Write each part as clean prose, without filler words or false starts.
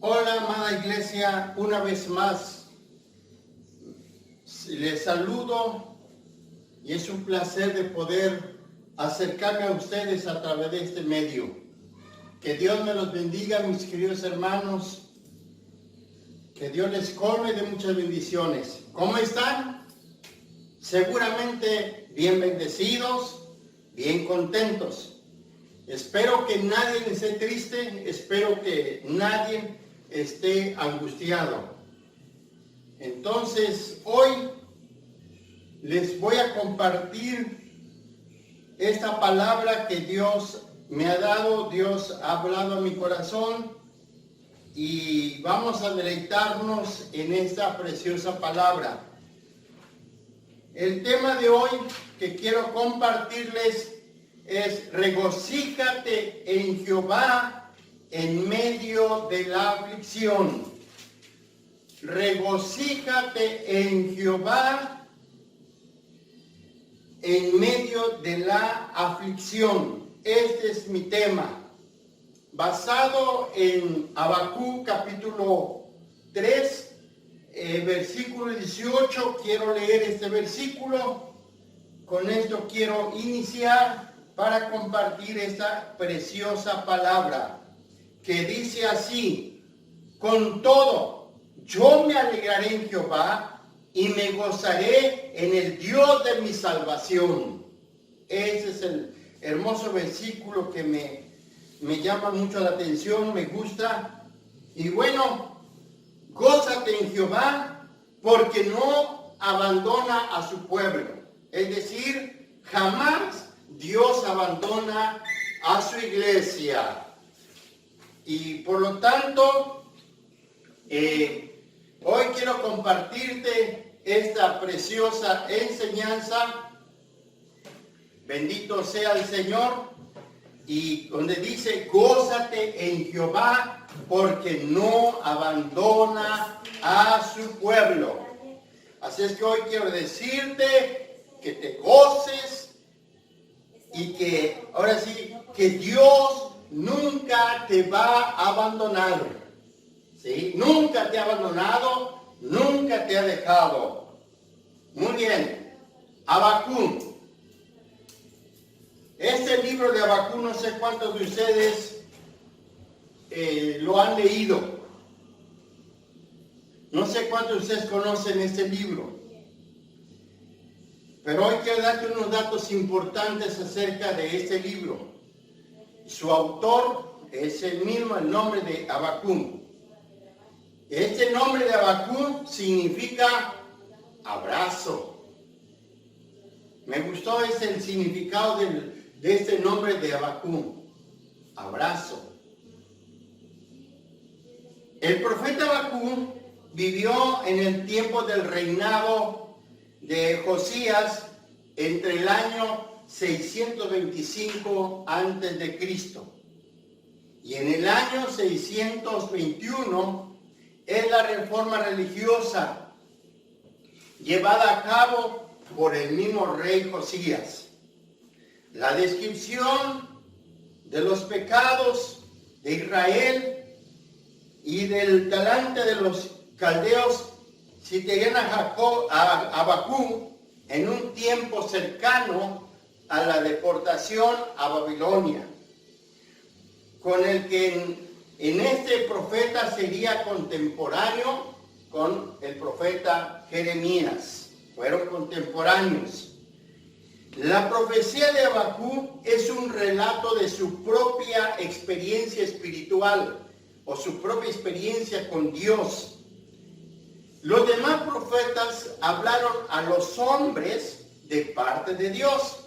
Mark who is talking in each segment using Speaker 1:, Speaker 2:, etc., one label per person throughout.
Speaker 1: Hola, amada iglesia, una vez más les saludo y es un placer de poder acercarme a ustedes a través de este medio. Que Dios me los bendiga, mis queridos hermanos, que Dios les colme de muchas bendiciones. ¿Cómo están? Seguramente bien bendecidos, bien contentos. Espero que nadie esté triste, espero que nadie esté angustiado. Entonces, hoy les voy a compartir esta palabra que Dios me ha dado, Dios ha hablado a mi corazón y vamos a deleitarnos en esta preciosa palabra. El tema de hoy que quiero compartirles es: regocíjate en Jehová en medio de la aflicción. Regocíjate en Jehová en medio de la aflicción. Este es mi tema, basado en Habacuc capítulo 3, versículo 18. Quiero leer este versículo. Con esto quiero iniciar para compartir esta preciosa palabra, que dice así: con todo, yo me alegraré en Jehová y me gozaré en el Dios de mi salvación. Ese es el hermoso versículo que me llama mucho la atención, me gusta. Y bueno, gózate en Jehová porque no abandona a su pueblo. Es decir, jamás Dios abandona a su iglesia. Y por lo tanto, hoy quiero compartirte esta preciosa enseñanza. Bendito sea el Señor. Y donde dice: gózate en Jehová porque no abandona a su pueblo. Así es que hoy quiero decirte que te goces y que ahora sí, que Dios nunca te va a abandonar. ¿Sí? Nunca te ha abandonado, nunca te ha dejado. Muy bien. Habacuc. Este libro de Habacuc, no sé cuántos de ustedes lo han leído. No sé cuántos de ustedes conocen este libro. Pero hoy quiero darte unos datos importantes acerca de este libro. Su autor es el mismo, el nombre de Habacuc. Este nombre de Habacuc significa abrazo. Me gustó el significado de este nombre de Habacuc, abrazo. El profeta Habacuc vivió en el tiempo del reinado de Josías entre el año 625 antes de Cristo. Y en el año 621 es la reforma religiosa llevada a cabo por el mismo rey Josías. La descripción de los pecados de Israel y del talante de los caldeos situarían a Habacuc en un tiempo cercano a la deportación a Babilonia, con el que en este profeta sería contemporáneo con el profeta Jeremías. Fueron contemporáneos. La profecía de Habacuc es un relato de su propia experiencia espiritual o su propia experiencia con Dios. Los demás profetas hablaron a los hombres de parte de Dios.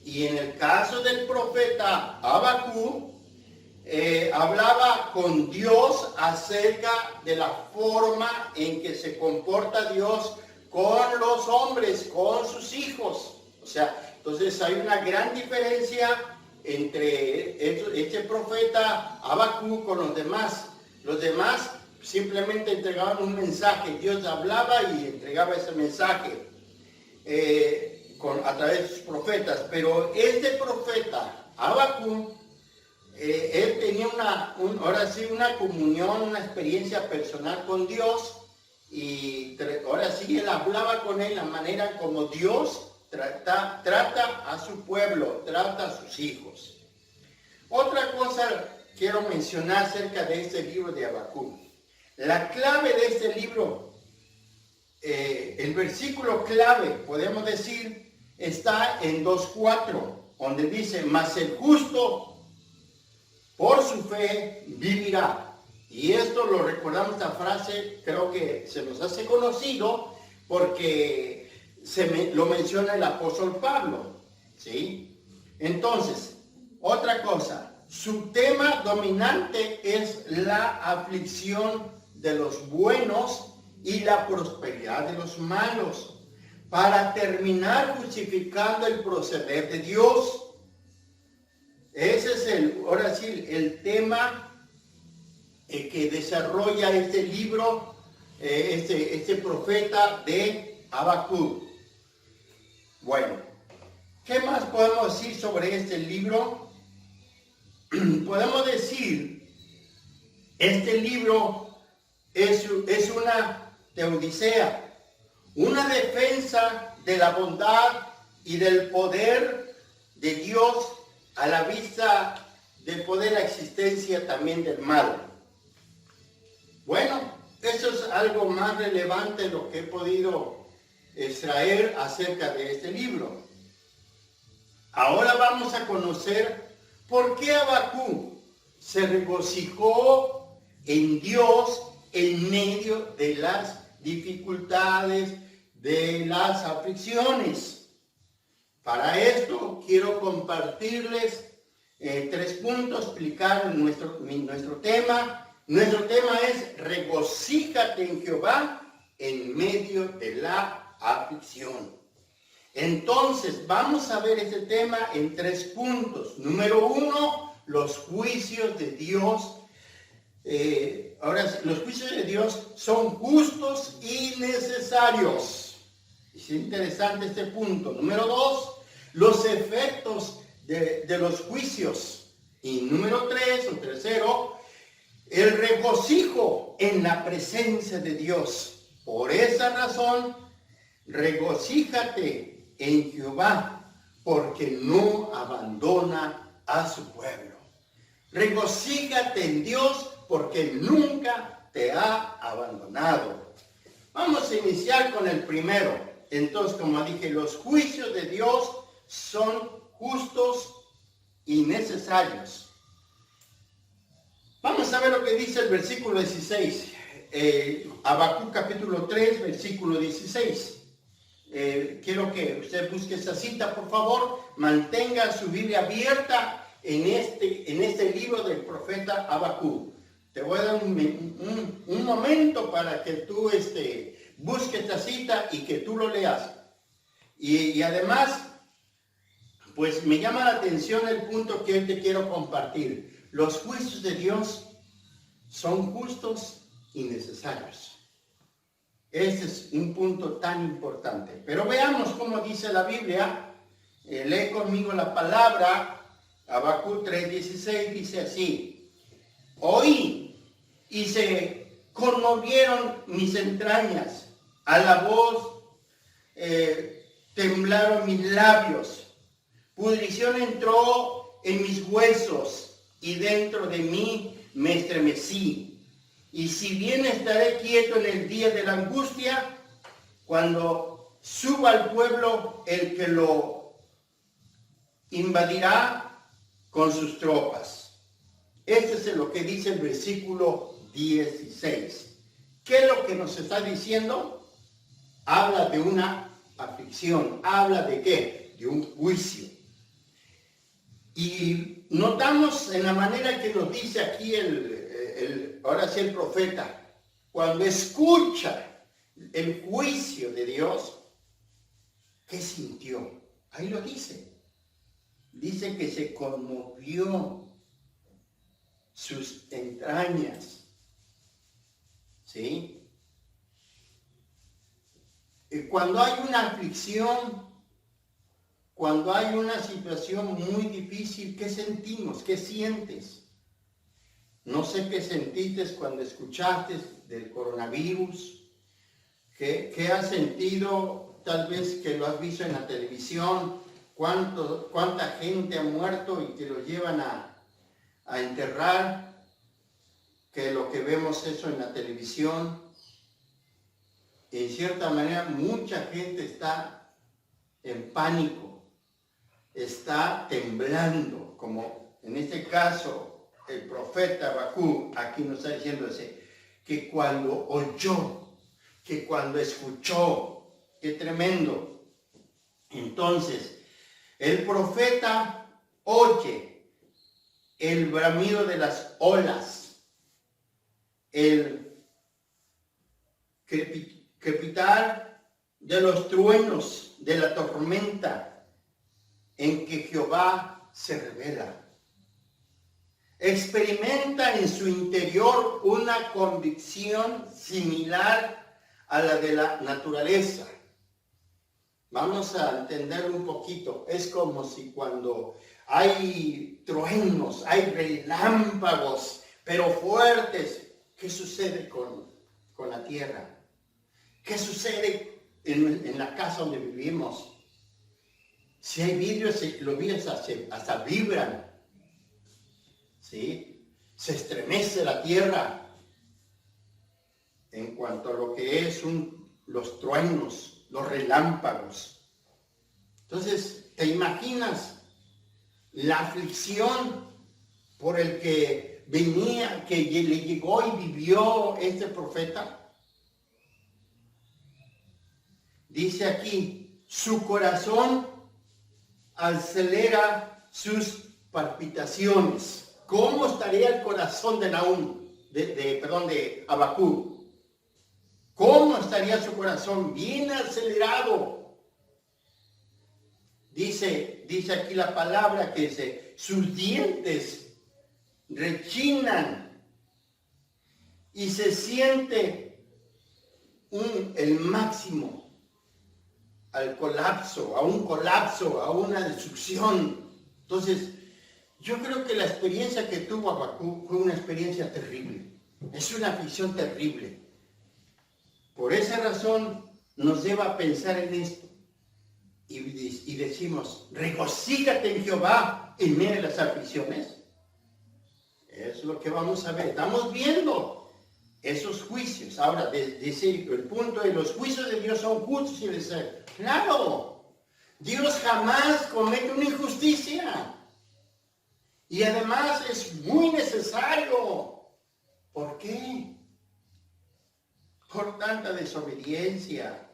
Speaker 1: Y en el caso del profeta Habacuc, hablaba con Dios acerca de la forma en que se comporta Dios con los hombres, con sus hijos. O sea, entonces hay una gran diferencia entre este profeta Habacuc con los demás. Los demás simplemente entregaban un mensaje. Dios hablaba y entregaba ese mensaje a través de sus profetas. Pero este profeta Habacuc él tenía ahora sí, una comunión, una experiencia personal con Dios, y ahora sí él hablaba con él la manera como Dios trata a su pueblo, trata a sus hijos. Otra cosa quiero mencionar acerca de este libro de Habacuc. La clave de este libro, el versículo clave, podemos decir, está en 2:4, donde dice: mas el justo por su fe vivirá. Y esto lo recordamos, esta frase, creo que se nos hace conocido porque lo menciona el apóstol Pablo, ¿sí? Entonces, otra cosa, su tema dominante es la aflicción de los buenos y la prosperidad de los malos, para terminar justificando el proceder de Dios. Ese es ahora sí, el tema que desarrolla este libro, este profeta de Habacuc. Bueno, ¿qué más podemos decir sobre este libro? Podemos decir, este libro es una teodicea, una defensa de la bondad y del poder de Dios a la vista del poder, la existencia también del mal. Bueno, eso es algo más relevante de lo que he podido extraer acerca de este libro. Ahora vamos a conocer por qué Habacuc se regocijó en Dios en medio de las dificultades, de las aflicciones. Para esto quiero compartirles 3 puntos, explicar nuestro tema. Nuestro tema es: regocíjate en Jehová en medio de la aflicción. Entonces, vamos a ver este tema en 3 puntos. Número 1, los juicios de Dios. Ahora, los juicios de Dios son justos y necesarios. Es interesante este punto. Número 2, los efectos de los juicios. Y número 3, o tercero, el regocijo en la presencia de Dios. Por esa razón, regocíjate en Jehová, porque no abandona a su pueblo. Regocíjate en Dios, porque nunca te ha abandonado. Vamos a iniciar con el primero. Entonces, como dije, los juicios de Dios son justos y necesarios. Vamos a ver lo que dice el versículo 16. Habacuc capítulo 3, versículo 16. Quiero que usted busque esa cita, por favor. Mantenga su Biblia abierta en este libro del profeta Habacuc. Te voy a dar un momento para que tú busques esta cita y que tú lo leas. Y además, pues me llama la atención el punto que hoy te quiero compartir. Los juicios de Dios son justos y necesarios. Este es un punto tan importante. Pero veamos cómo dice la Biblia. Lee conmigo la palabra. Habacuc 3:16 dice así: oí y se conmovieron mis entrañas, a la voz temblaron mis labios, pudrición entró en mis huesos, y dentro de mí me estremecí. Y si bien estaré quieto en el día de la angustia, cuando suba al pueblo el que lo invadirá con sus tropas. Este es lo que dice el versículo 16. ¿Qué es lo que nos está diciendo? Habla de una aflicción. ¿Habla de qué? De un juicio. Y notamos en la manera que nos dice aquí ahora sí el profeta, cuando escucha el juicio de Dios, ¿qué sintió? Ahí lo dice. Dice que se conmovió sus entrañas. ¿Sí? Y cuando hay una aflicción, cuando hay una situación muy difícil, ¿qué sentimos? ¿Qué sientes? No sé qué sentiste cuando escuchaste del coronavirus. ¿Qué has sentido? Tal vez que lo has visto en la televisión. ¿Cuánta gente ha muerto y que lo llevan a enterrar? Que lo que vemos eso en la televisión. En cierta manera, mucha gente está en pánico, está temblando, como en este caso el profeta Habacuc aquí nos está diciendo que cuando oyó, que cuando escuchó, qué tremendo. Entonces, el profeta oye el bramido de las olas, el crepitar de los truenos, de la tormenta, en que Jehová se revela. Experimenta en su interior una convicción similar a la de la naturaleza. Vamos a entender un poquito. Es como si cuando hay truenos, hay relámpagos, pero fuertes, ¿qué sucede con la tierra? ¿Qué sucede en la casa donde vivimos? Si hay vidrios, los vidrios hasta vibran, ¿sí? Se estremece la tierra en cuanto a lo que es los truenos, los relámpagos. Entonces, ¿te imaginas la aflicción por el que venía, que le llegó y vivió este profeta? Dice aquí, su corazón acelera sus palpitaciones. ¿Cómo estaría el corazón de de Habacuc? ¿Cómo estaría su corazón? Bien acelerado. Dice aquí la palabra que dice, sus dientes rechinan y se siente el máximo al colapso, a un colapso, a una destrucción. Entonces, yo creo que la experiencia que tuvo Habacuc fue una experiencia terrible. Es una aflicción terrible. Por esa razón nos lleva a pensar en esto. Y decimos, regocíjate en Jehová en medio de las aflicciones. Es lo que vamos a ver. Estamos viendo esos juicios. Ahora, decir el punto de los juicios de Dios son justos y deseos. Claro, Dios jamás comete una injusticia. Y además es muy necesario. ¿Por qué? Por tanta desobediencia.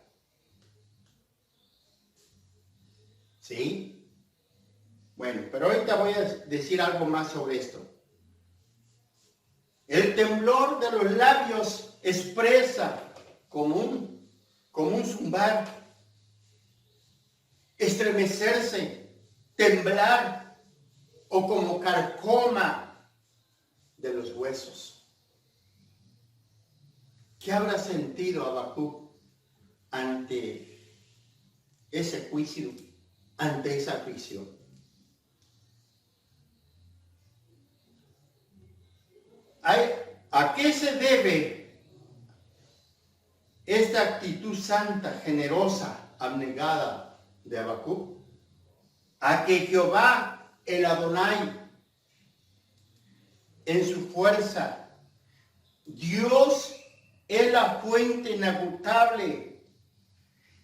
Speaker 1: ¿Sí? Bueno, pero ahorita voy a decir algo más sobre esto. El temblor de los labios expresa como un zumbar, estremecerse, temblar o como carcoma de los huesos. ¿Qué habrá sentido Habacuc ante ese juicio, ante esa aflicción? ¿A qué se debe esta actitud santa, generosa, abnegada de Habacuc? A que Jehová, el Adonai, en su fuerza, Dios es la fuente inagotable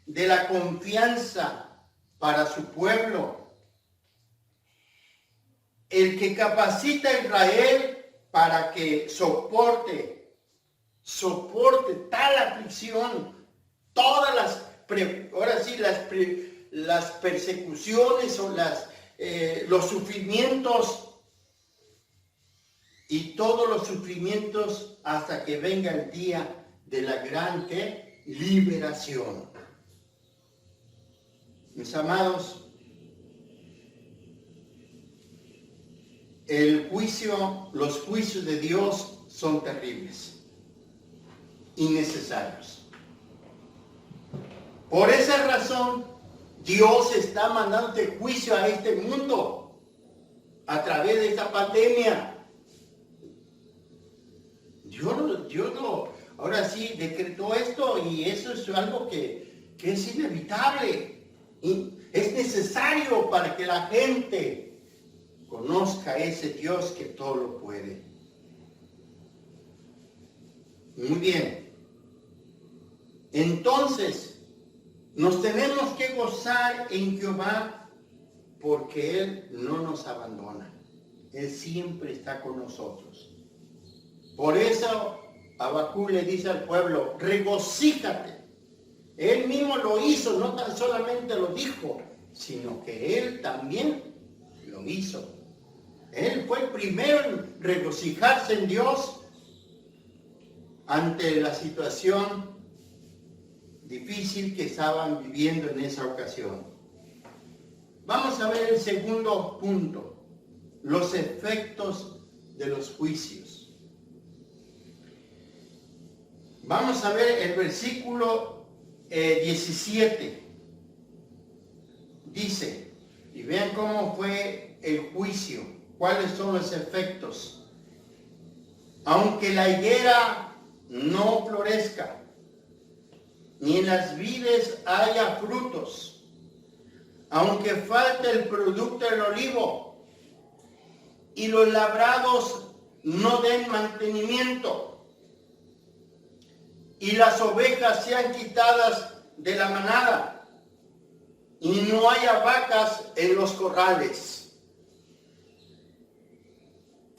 Speaker 1: de la confianza para su pueblo, el que capacita a Israel para que soporte tal aflicción, todas las persecuciones o los sufrimientos y todos los sufrimientos hasta que venga el día de la gran liberación. Mis amados, los juicios de Dios son terribles y necesarios. Por esa razón, Dios está mandando juicio a este mundo a través de esta pandemia. Dios ahora sí decretó esto y eso es algo que es inevitable. Y es necesario para que la gente conozca a ese Dios que todo lo puede. Muy bien. Entonces, nos tenemos que gozar en Jehová porque Él no nos abandona. Él siempre está con nosotros. Por eso Habacuc le dice al pueblo, regocíjate. Él mismo lo hizo, no tan solamente lo dijo, sino que Él también lo hizo. Él fue el primero en regocijarse en Dios ante la situación difícil que estaban viviendo en esa ocasión. Vamos a ver el segundo punto, los efectos de los juicios. Vamos a ver el versículo 17. Dice, y vean cómo fue el juicio, cuáles son los efectos. Aunque la higuera no florezca, ni en las vides haya frutos, aunque falte el producto del olivo, y los labrados no den mantenimiento, y las ovejas sean quitadas de la manada, y no haya vacas en los corrales.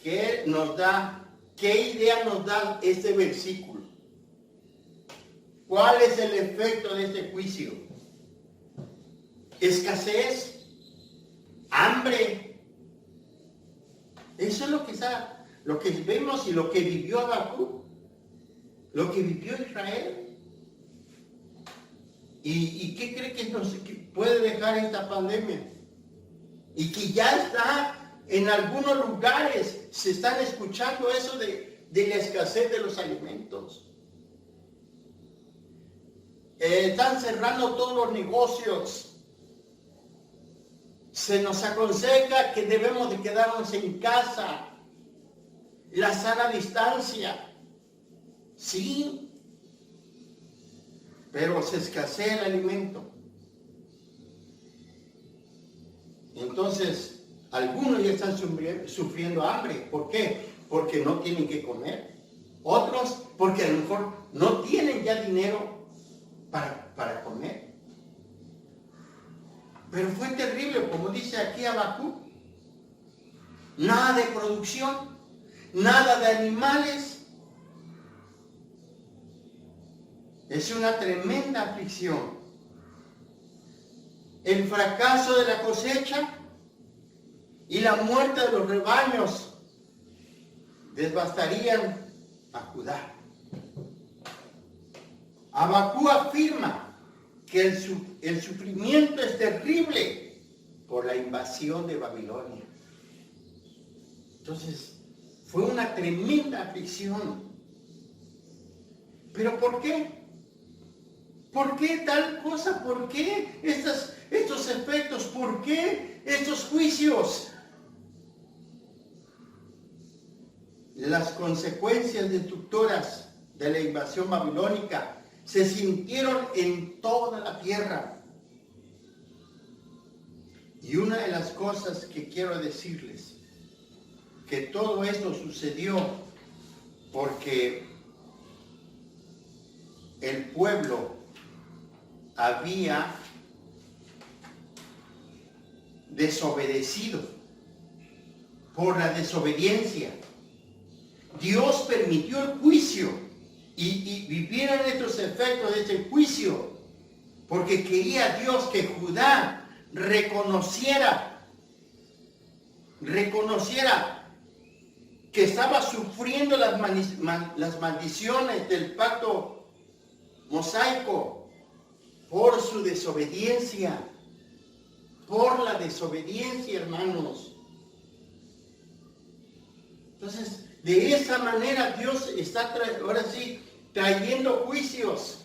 Speaker 1: ¿Qué nos da? ¿Qué idea nos da este versículo? ¿Cuál es el efecto de este juicio? ¿Escasez? ¿Hambre? Eso es lo que vemos y lo que vivió Habacuc, lo que vivió Israel. ¿Y qué cree que puede dejar esta pandemia? Y que ya está en algunos lugares, se están escuchando eso de la escasez de los alimentos. Están cerrando todos los negocios. Se nos aconseja que debemos de quedarnos en casa. La sana distancia. Sí. Pero se escasea el alimento. Entonces, algunos ya están sufriendo hambre. ¿Por qué? Porque no tienen que comer. Otros, porque a lo mejor no tienen ya dinero para comer. Pero fue terrible, como dice aquí Habacuc. Nada de producción, nada de animales. Es una tremenda aflicción. El fracaso de la cosecha y la muerte de los rebaños devastarían a Judá. Habacuc afirma que el sufrimiento es terrible por la invasión de Babilonia. Entonces, fue una tremenda aflicción. ¿Pero por qué? ¿Por qué tal cosa? ¿Por qué estos efectos? ¿Por qué estos juicios? Las consecuencias destructoras de la invasión babilónica se sintieron en toda la tierra. Y una de las cosas que quiero decirles, que todo esto sucedió porque el pueblo había desobedecido. Por la desobediencia, Dios permitió el juicio y vivieran estos efectos de este juicio, porque quería Dios que Judá reconociera que estaba sufriendo las maldiciones del pacto mosaico por su desobediencia, por la desobediencia, hermanos. Entonces, de esa manera Dios está ahora sí trayendo juicios.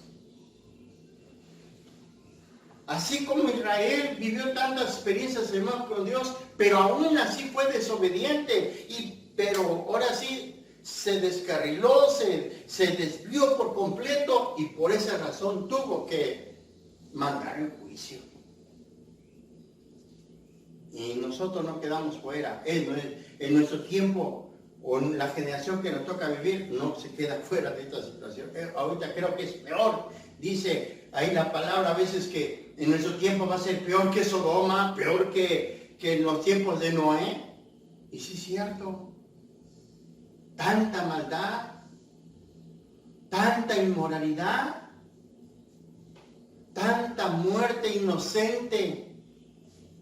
Speaker 1: Así como Israel vivió tantas experiencias, hermanos, con Dios, pero aún así fue desobediente. Pero ahora sí se descarriló, se desvió por completo y por esa razón tuvo que mandar el juicio. Y nosotros no quedamos fuera. En nuestro tiempo o en la generación que nos toca vivir, no se queda fuera de esta situación. Ahorita creo que es peor. Dice ahí la palabra a veces que en nuestro tiempo va a ser peor que Sodoma, peor que en los tiempos de Noé. Y sí es cierto. Tanta maldad, tanta inmoralidad, tanta muerte inocente.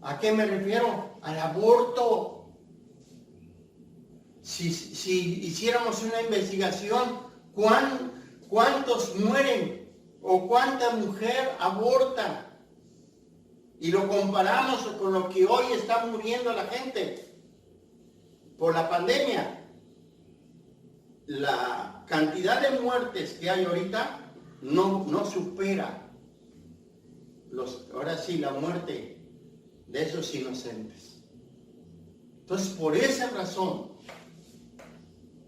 Speaker 1: ¿A qué me refiero? Al aborto. Si hiciéramos una investigación, ¿cuántos mueren o cuánta mujer aborta? Y lo comparamos con lo que hoy está muriendo la gente por la pandemia. La cantidad de muertes que hay ahorita no supera ahora sí la muerte de esos inocentes. Entonces, por esa razón,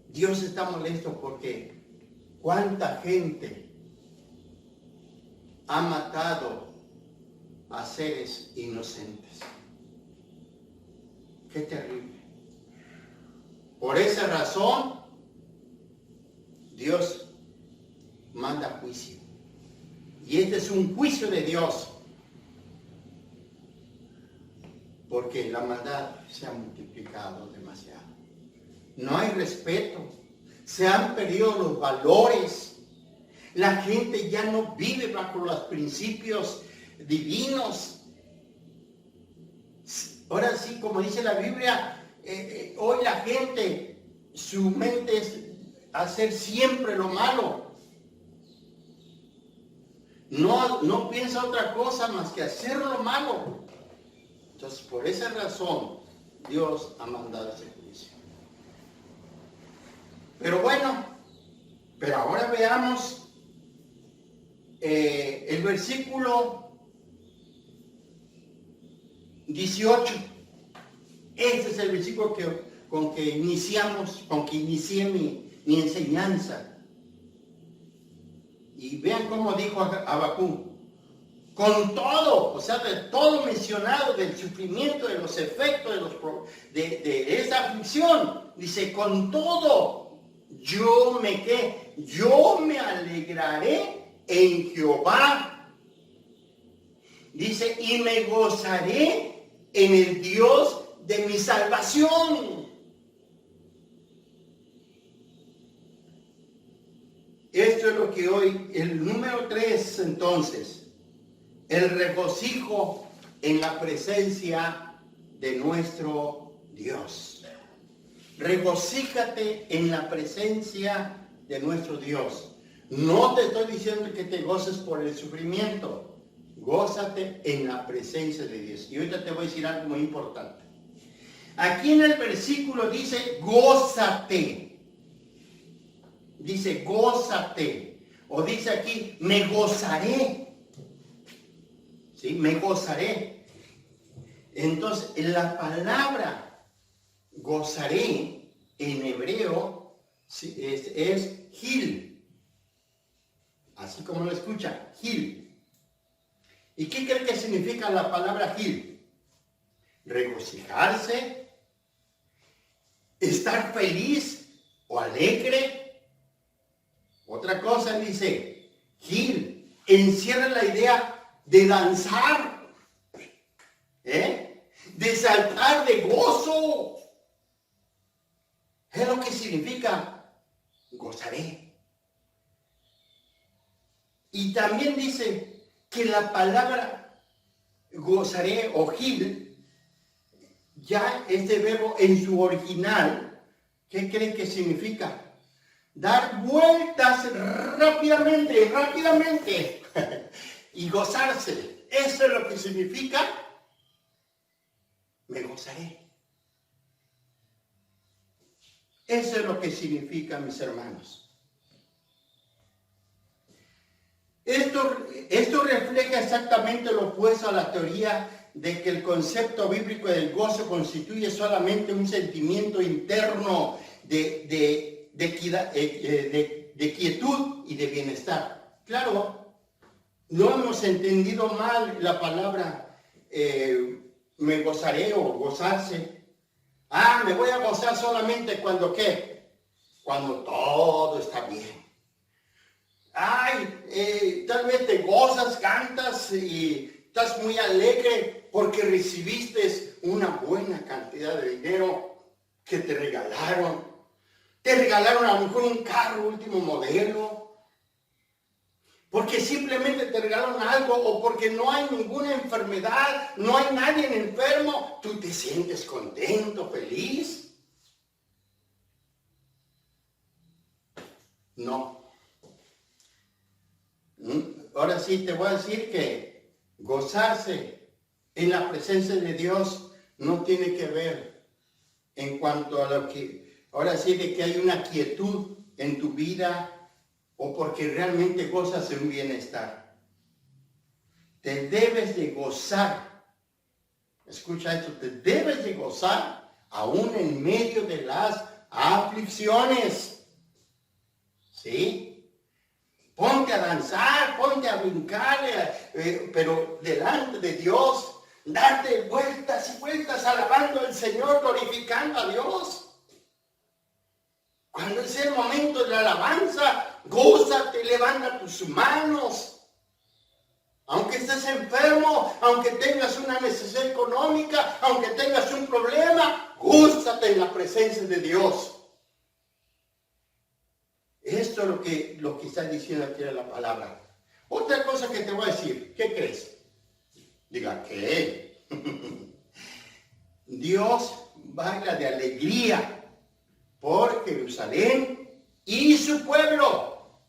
Speaker 1: Dios está molesto porque cuánta gente ha matado a seres inocentes. Qué terrible. Por esa razón, Dios manda juicio. Y este es un juicio de Dios. Porque la maldad se ha multiplicado demasiado. No hay respeto. Se han perdido los valores. La gente ya no vive bajo los principios divinos. Ahora sí, como dice la Biblia, hoy la gente, su mente es hacer siempre lo malo. No piensa otra cosa más que hacer lo malo. Entonces, por esa razón, Dios ha mandado ese juicio. Pero bueno, ahora veamos el versículo 18. Este es el versículo con que inicié mi enseñanza. Y vean cómo dijo Habacuc. Con todo, o sea, de todo mencionado, del sufrimiento, de los efectos, de esa aflicción, dice, con todo, yo me alegraré en Jehová. Dice, y me gozaré en el Dios de mi salvación. Esto es lo que hoy, el número 3, entonces, el regocijo en la presencia de nuestro Dios. Regocíjate en la presencia de nuestro Dios. No te estoy diciendo que te goces por el sufrimiento. Gózate en la presencia de Dios. Y ahorita te voy a decir algo muy importante. Aquí en el versículo dice, gózate. Dice, gózate. O dice aquí, me gozaré. ¿Sí? Me gozaré. Entonces, la palabra gozaré en hebreo es gil. Así como lo escucha, gil. ¿Y qué cree que significa la palabra gil? Regocijarse, estar feliz o alegre. Otra cosa dice, gil, encierra la idea de danzar, de saltar de gozo. Es lo que significa gozaré. Y también dice que la palabra gozaré o gil, ya este verbo en su original, ¿qué creen que significa? Dar vueltas rápidamente y gozarse. Eso es lo que significa me gozaré. Eso es lo que significa, mis hermanos. Esto refleja exactamente lo opuesto a la teoría de que el concepto bíblico del gozo constituye solamente un sentimiento interno de quietud y de bienestar. Claro, no hemos entendido mal la palabra me gozaré o gozarse. Me voy a gozar solamente cuando ¿qué? Cuando todo está bien. Tal vez te gozas, cantas y estás muy alegre porque recibiste una buena cantidad de dinero que te regalaron. Te regalaron a lo mejor un carro último modelo. Porque simplemente te regalaron algo o porque no hay ninguna enfermedad, no hay nadie enfermo, tú te sientes contento, feliz. No. Ahora sí te voy a decir que gozarse en la presencia de Dios no tiene que ver en cuanto a lo que, ahora sí, de que hay una quietud en tu vida o porque realmente gozas en un bienestar. Te debes de gozar. Escucha esto, te debes de gozar aún en medio de las aflicciones. ¿Sí? Ponte a danzar, ponte a brincar, pero delante de Dios, darte vueltas y vueltas alabando al Señor, glorificando a Dios. Cuando es el momento de la alabanza, gózate, levanta tus manos. Aunque estés enfermo, aunque tengas una necesidad económica, aunque tengas un problema, gózate en la presencia de Dios. Esto es lo que está diciendo aquí en la palabra. Otra cosa que te voy a decir, ¿qué crees? Diga, ¿qué? Dios baila de alegría por Jerusalén y su pueblo.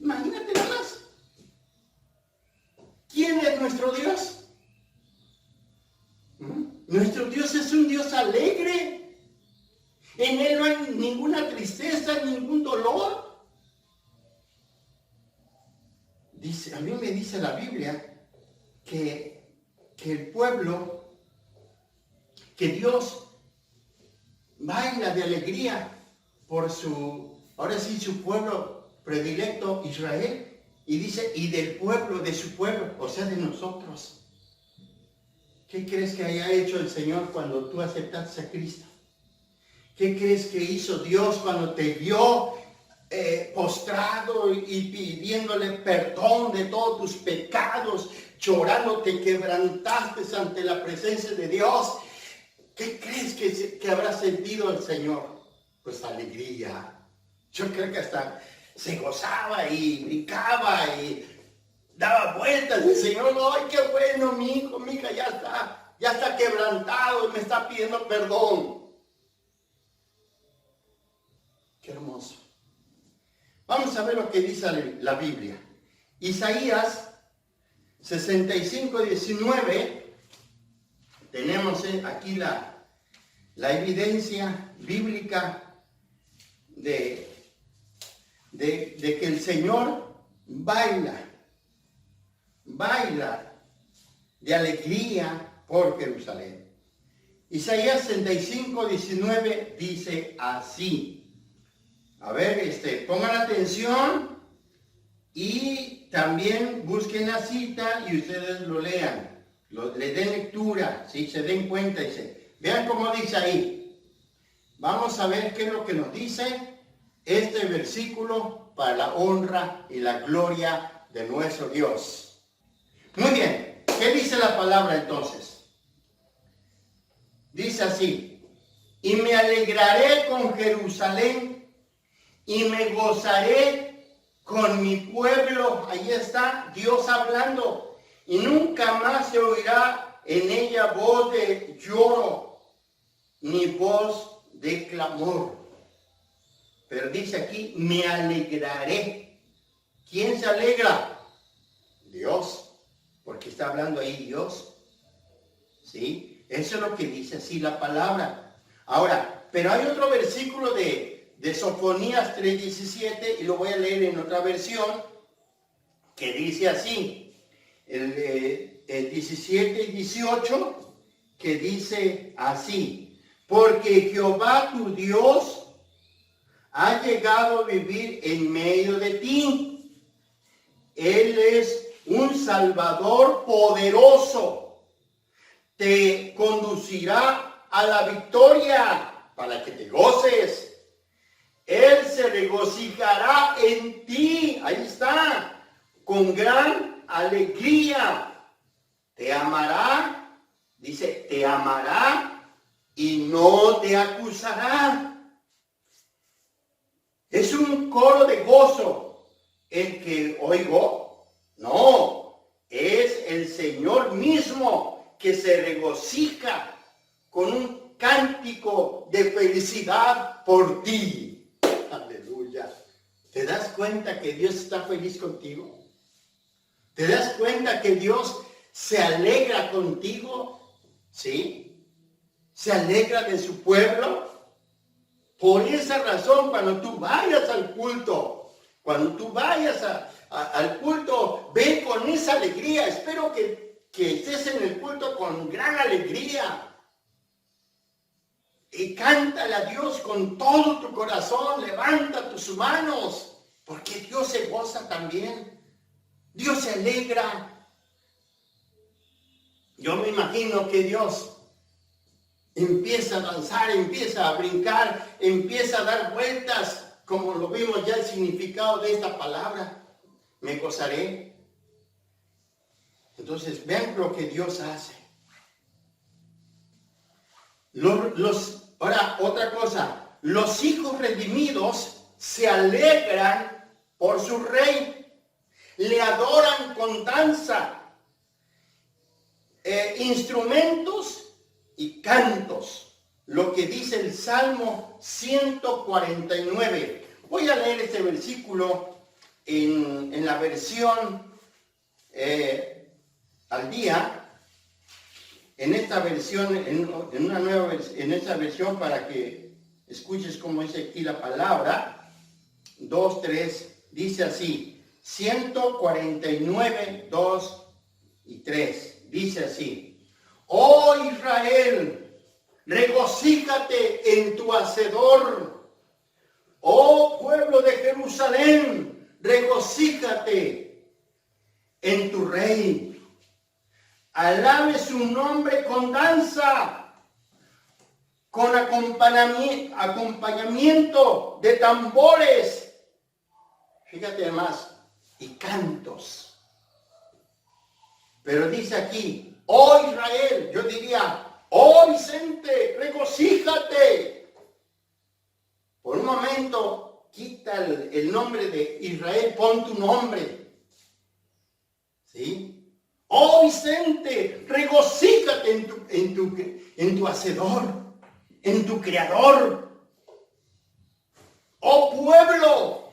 Speaker 1: Imagínate nada más. ¿Quién es nuestro Dios? Nuestro Dios es un Dios alegre. En Él no hay ninguna tristeza, ningún dolor. A mí me dice la Biblia que el pueblo, que Dios baila de alegría por su pueblo predilecto Israel. Y dice, y del pueblo, de su pueblo, o sea, de nosotros. ¿Qué crees que haya hecho el Señor cuando tú aceptaste a Cristo? ¿Qué crees que hizo Dios cuando te vio postrado y pidiéndole perdón de todos tus pecados, llorando, te quebrantaste ante la presencia de Dios? ¿Qué crees que habrá sentido el Señor? Pues alegría. Yo creo que hasta se gozaba y brincaba y daba vueltas. El Señor, ¡ay, qué bueno, mi hijo, mi hija, ya está quebrantado y me está pidiendo perdón! Qué hermoso. Vamos a ver lo que dice la Biblia. Isaías 65:19. Tenemos aquí la evidencia bíblica de que el Señor baila de alegría por Jerusalén. Isaías 65:19 dice así. A ver, pongan atención y también busquen la cita y ustedes lo lean. Le den lectura, ¿sí? Se den cuenta. Vean cómo dice ahí. Vamos a ver qué es lo que nos dice este versículo para la honra y la gloria de nuestro Dios. Muy bien, ¿qué dice la palabra entonces? Dice así: y me alegraré con Jerusalén y me gozaré con mi pueblo. Ahí está Dios hablando. Y nunca más se oirá en ella voz de lloro, ni voz de clamor. Pero dice aquí, me alegraré. ¿Quién se alegra? Dios. Porque está hablando ahí Dios. ¿Sí? Eso es lo que dice así la palabra. Ahora, pero hay otro versículo de Sofonías 3:17, y lo voy a leer en otra versión, que dice así, el 17 y 18, que dice así: porque Jehová tu Dios ha llegado a vivir en medio de ti. Él es un Salvador poderoso. Te conducirá a la victoria para que te goces. Él se regocijará en ti. Ahí está. Con gran alegría. Te amará. Dice, te amará y no te acusará. ¿Es un coro de gozo el que oigo? No, es el Señor mismo que se regocija con un cántico de felicidad por ti. Aleluya. ¿Te das cuenta que Dios está feliz contigo? ¿Te das cuenta que Dios se alegra contigo? ¿Sí? ¿Se alegra de su pueblo? Por esa razón, cuando tú vayas al culto, al culto, ve con esa alegría. Espero que estés en el culto con gran alegría. Y cántale a Dios con todo tu corazón. Levanta tus manos, porque Dios se goza también. Dios se alegra. Yo me imagino que Dios empieza a danzar, empieza a brincar, empieza a dar vueltas, como lo vimos ya el significado de esta palabra. Me gozaré. Entonces, vean lo que Dios hace. Ahora, otra cosa. Los hijos redimidos se alegran por su rey. Le adoran con danza, instrumentos y cantos, lo que dice el Salmo 149. Voy a leer este versículo en la versión al día, en esta versión, en esta versión, para que escuches cómo dice aquí la palabra. 2, 3, dice así: 149, 2 y 3, dice así: oh Israel, regocíjate en tu Hacedor. Oh pueblo de Jerusalén, regocíjate en tu Rey. Alabe su nombre con danza, con acompañamiento de tambores. Fíjate más, y cantos. Pero dice aquí: oh Israel, yo diría, oh Vicente, regocíjate. Por un momento, quita el nombre de Israel, pon tu nombre. ¿Sí? Oh Vicente, regocíjate en tu Hacedor, en tu Creador. Oh pueblo,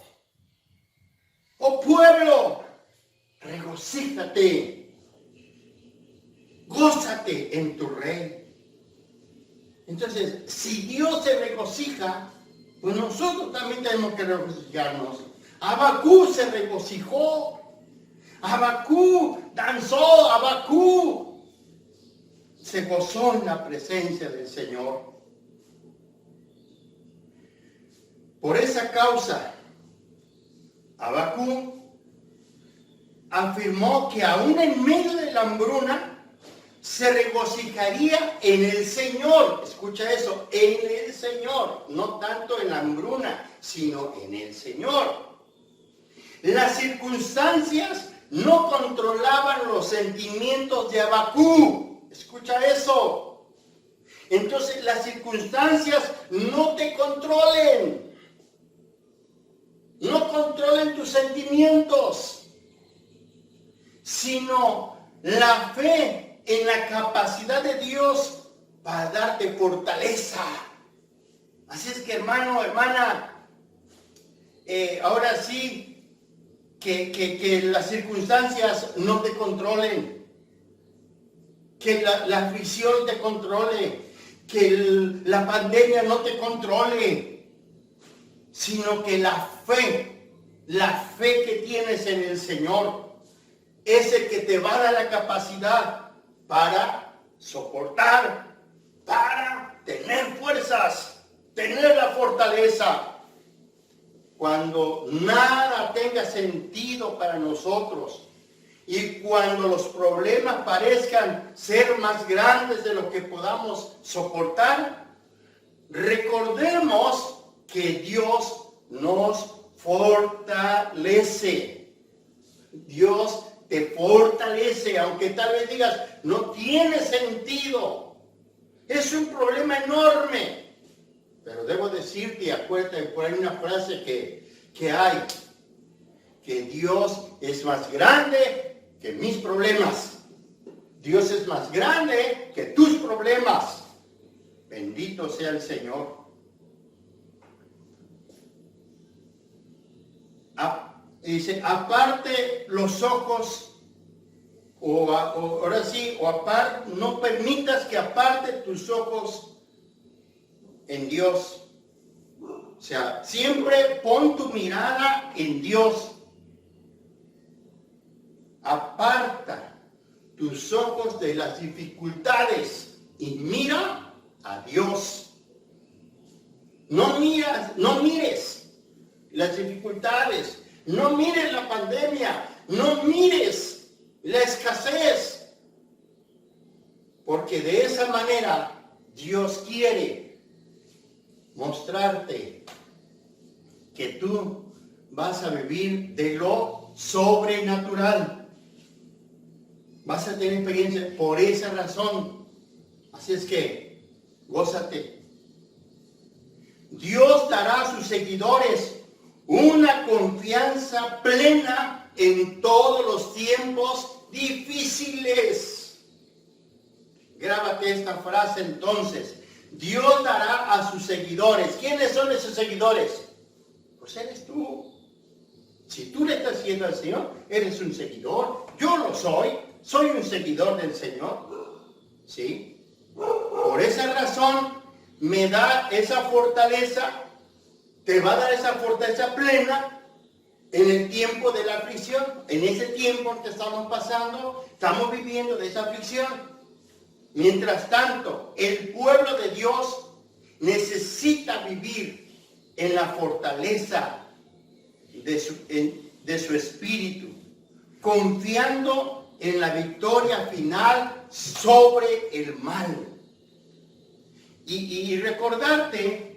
Speaker 1: regocíjate. Gózate en tu Rey. Entonces, si Dios se regocija, pues nosotros también tenemos que regocijarnos. Abacú se regocijó. Abacú danzó. Abacú se gozó en la presencia del Señor. Por esa causa, Abacú afirmó que aún en medio de la hambruna, se regocijaría en el Señor. Escucha eso, en el Señor. No tanto en la hambruna, sino en el Señor. Las circunstancias no controlaban los sentimientos de Abacú. Escucha eso. Entonces las circunstancias no te controlen. No controlen tus sentimientos, sino la fe en la capacidad de Dios para darte fortaleza. Así es que, hermano, hermana, ahora sí, que las circunstancias no te controlen, que la aflicción te controle, que la pandemia no te controle, sino que la fe que tienes en el Señor es el que te va a dar la capacidad para soportar, para tener fuerzas, tener la fortaleza. Cuando nada tenga sentido para nosotros y cuando los problemas parezcan ser más grandes de lo que podamos soportar, recordemos que Dios nos fortalece. Dios te fortalece, aunque tal vez digas, no tiene sentido. Es un problema enorme. Pero debo decirte, acuérdate, por ahí una frase que hay, que Dios es más grande que mis problemas. Dios es más grande que tus problemas. Bendito sea el Señor. Dice, aparte los ojos, no permitas que aparte tus ojos en Dios. O sea, siempre pon tu mirada en Dios. Aparta tus ojos de las dificultades y mira a Dios. No mires las dificultades, no mires la pandemia, no mires la escasez, porque de esa manera Dios quiere mostrarte que tú vas a vivir de lo sobrenatural. Vas a tener experiencia por esa razón. Así es que, gózate. Dios dará a sus seguidores una confianza plena en todos los tiempos difíciles. Grábate esta frase entonces. Dios dará a sus seguidores. ¿Quiénes son esos seguidores? Pues eres tú. Si tú le estás siguiendo al Señor, eres un seguidor. Yo lo soy. Soy un seguidor del Señor. ¿Sí? Por esa razón me da esa fortaleza. Te va a dar esa fortaleza plena en el tiempo de la aflicción. En ese tiempo que estamos pasando, estamos viviendo de esa aflicción. Mientras tanto, el pueblo de Dios necesita vivir en la fortaleza de su espíritu, confiando en la victoria final sobre el mal. Y recordarte,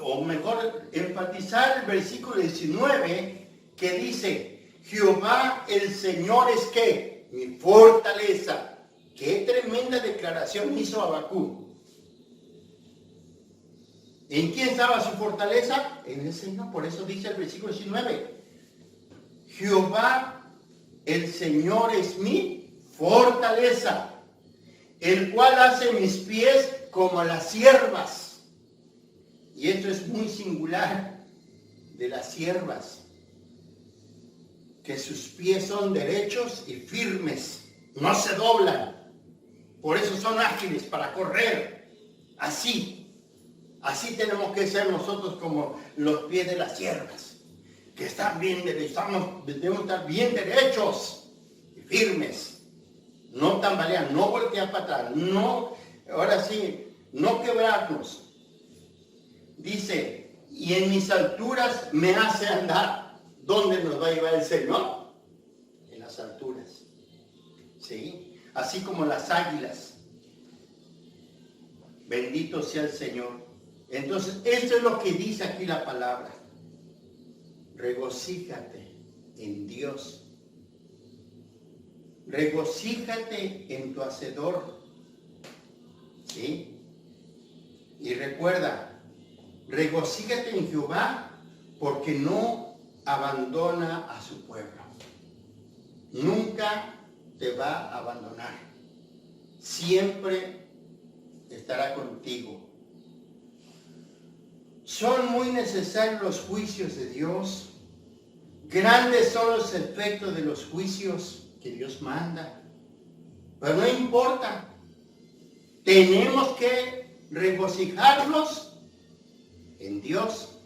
Speaker 1: o mejor enfatizar el versículo 19 que dice, Jehová el Señor es ¿qué? Mi fortaleza. Qué tremenda declaración hizo Habacuc. ¿En quién estaba su fortaleza? En el Señor. Por eso dice el versículo 19. Jehová, el Señor es mi fortaleza, el cual hace mis pies como las ciervas. Y esto es muy singular de las ciervas, que sus pies son derechos y firmes, no se doblan. Por eso son ágiles para correr. Así tenemos que ser nosotros como los pies de las ciervas, que están bien derechos, debemos estar bien derechos y firmes. No tambalear, no voltear para atrás, no quebrarnos. Dice, y en mis alturas me hace andar. ¿Dónde nos va a llevar el Señor? En las alturas. ¿Sí? Así como las águilas. Bendito sea el Señor. Entonces, esto es lo que dice aquí la palabra. Regocíjate en Dios. Regocíjate en tu Hacedor. ¿Sí? Y recuerda, regocíjate en Jehová porque no abandona a su pueblo. Nunca te va a abandonar. Siempre estará contigo. Son muy necesarios los juicios de Dios. Grandes son los efectos de los juicios que Dios manda. Pero no importa. Tenemos que regocijarnos en Dios,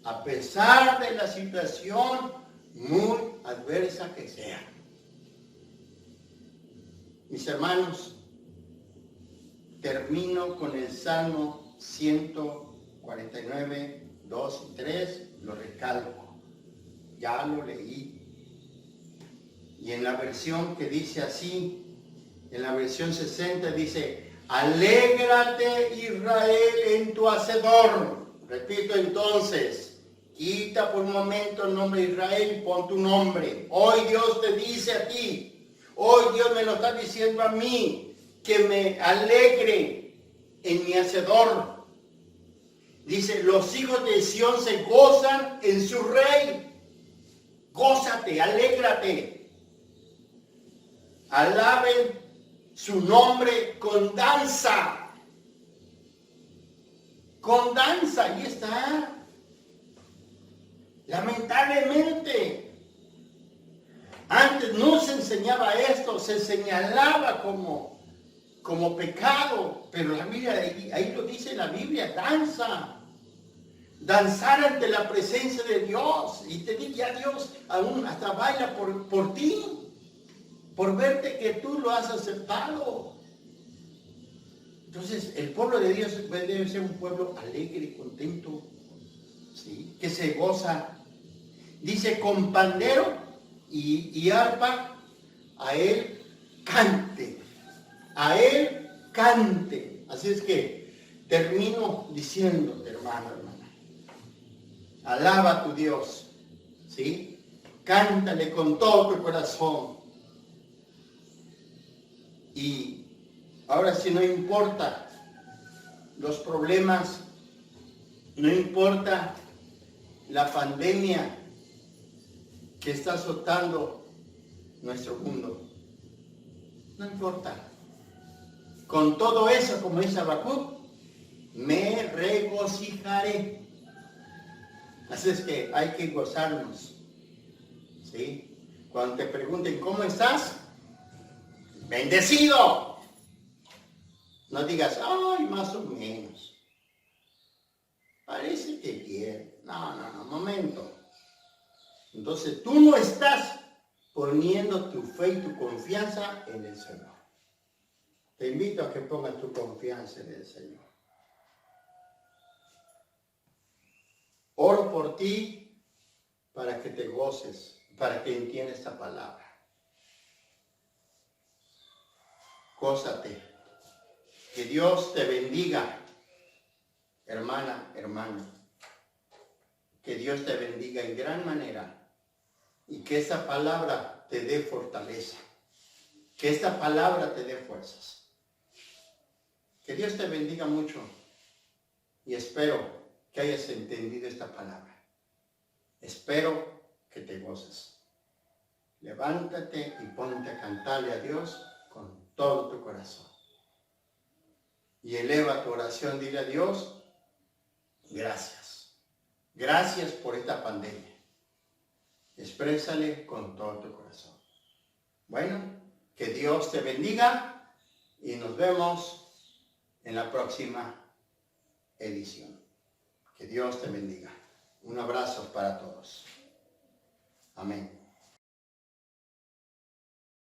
Speaker 1: a pesar de la situación muy adversa que sea. Mis hermanos, termino con el Salmo 149, 2 y 3, lo recalco. Ya lo leí. Y en la versión que dice así, en la versión 60 dice, alégrate Israel en tu Hacedor. Repito entonces, quita por un momento el nombre de Israel y pon tu nombre. Hoy Dios te dice a ti, hoy Dios me lo está diciendo a mí, que me alegre en mi Hacedor. Dice, los hijos de Sión se gozan en su Rey. Gózate, alégrate. Alaben su nombre con danza. Con danza, ahí está. Lamentablemente, antes no se enseñaba esto, se señalaba como pecado, pero la Biblia, ahí lo dice la Biblia, danza. Danzar ante la presencia de Dios. Y te digo, ya Dios aún hasta baila por ti. Por verte que tú lo has aceptado. Entonces, el pueblo de Dios debe ser un pueblo alegre, contento, ¿sí? Que se goza. Dice, con pandero y arpa, a él cante. A él cante. Así es que termino diciéndote, hermano, hermana. Alaba a tu Dios, ¿sí? Cántale con todo tu corazón. Y ahora sí, no importa los problemas, no importa la pandemia que está azotando nuestro mundo, no importa. Con todo eso, como dice Habacuc, me regocijaré. Así es que hay que gozarnos, ¿sí? Cuando te pregunten, ¿cómo estás? ¡Bendecido! No digas, ay, más o menos. Parece que bien. No, momento. Entonces tú no estás poniendo tu fe y tu confianza en el Señor. Te invito a que pongas tu confianza en el Señor. Oro por ti para que te goces, para que entiendas esta palabra. Gózate. Que Dios te bendiga, hermana, hermano. Que Dios te bendiga en gran manera y que esta palabra te dé fortaleza. Que esta palabra te dé fuerzas. Que Dios te bendiga mucho y espero que hayas entendido esta palabra. Espero que te goces. Levántate y ponte a cantarle a Dios con todo tu corazón. Y eleva tu oración, dile a Dios, gracias. Gracias por esta pandemia. Exprésale con todo tu corazón. Bueno, que Dios te bendiga y nos vemos en la próxima edición. Que Dios te bendiga. Un abrazo para todos. Amén.